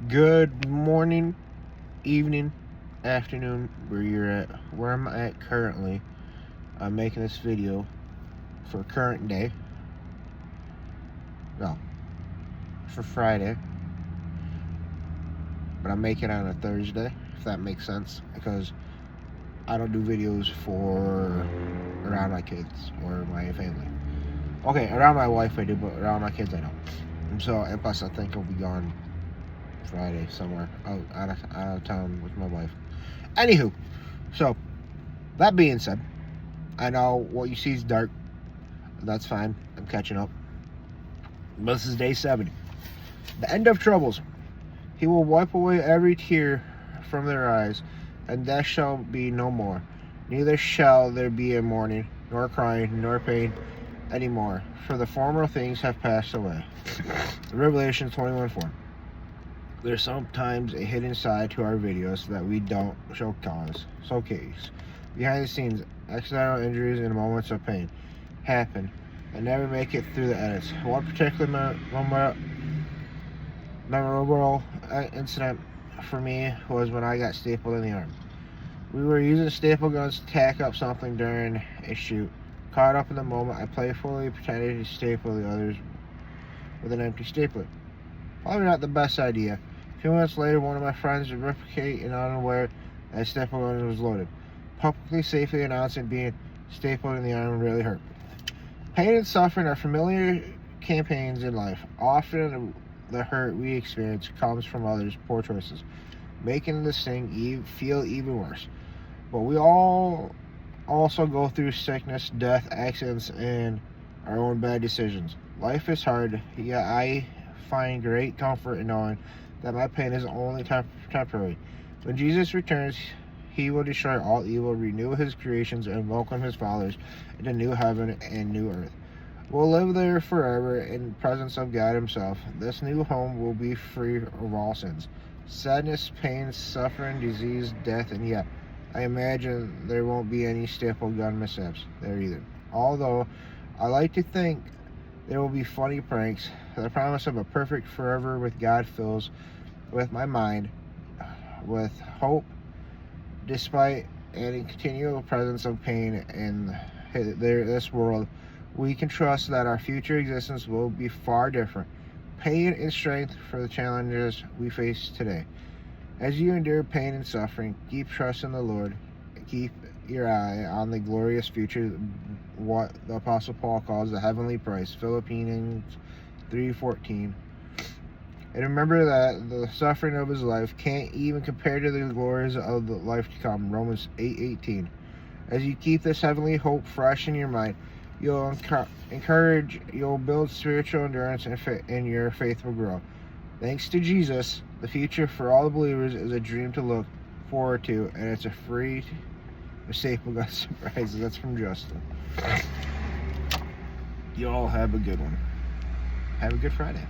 Good morning, evening, afternoon, where I'm at currently. I'm making this video for current day. No, for Friday. But I'm making it on a Thursday, if that makes sense. Because I don't do videos for around my kids or my family. Okay, around my wife I do, but around my kids I don't. And plus I think I'll be gone Friday somewhere out of town with my wife. Anywho, so that being said, I know what you see is dark. That's fine. I'm catching up. This is day 70. The end of troubles. He will wipe away every tear from their eyes, and death shall be no more. Neither shall there be a mourning, nor crying, nor pain any more, for the former things have passed away. Revelation 21:4. There's sometimes a hidden side to our videos that we don't showcase. Behind the scenes, accidental injuries and moments of pain happen and never make it through the edits. One particular memorable incident for me was when I got stapled in the arm. We were using staple guns to tack up something during a shoot. Caught up in the moment, I playfully pretended to staple the others with an empty stapler. Probably not the best idea. A few minutes later, one of my friends would replicate and unaware that a staple gun was loaded. Publicly safely announcing being stapled in the arm really hurt. Pain and suffering are familiar campaigns in life. Often the hurt we experience comes from others' poor choices, making this thing feel even worse. But we all also go through sickness, death, accidents, and our own bad decisions. Life is hard, yet I find great comfort in knowing that my pain is only temporary. When Jesus returns, he will destroy all evil, renew his creations, and welcome his followers into new heaven and new earth. We'll live there forever in the presence of God himself. This new home will be free of all sins, sadness, pain, suffering, disease, death, and yet I imagine there won't be any staple gun mishaps there either. Although I like to think there will be funny pranks. The promise of a perfect forever with God fills with my mind with hope, despite any continual presence of pain in this world. We can trust that our future existence will be far different. Pain and strength for the challenges we face today. As you endure pain and suffering, keep trusting the Lord. Keep your eye on the glorious future, what the Apostle Paul calls the heavenly price, Philippians 3:14. And remember that the suffering of his life can't even compare to the glories of the life to come, Romans 8:18. As you keep this heavenly hope fresh in your mind, you'll build spiritual endurance, and your faith will grow. Thanks to Jesus, the future for all the believers is a dream to look forward to, and it's a free staple gun surprise. That's from Justin. You all have a good one. Have a good Friday.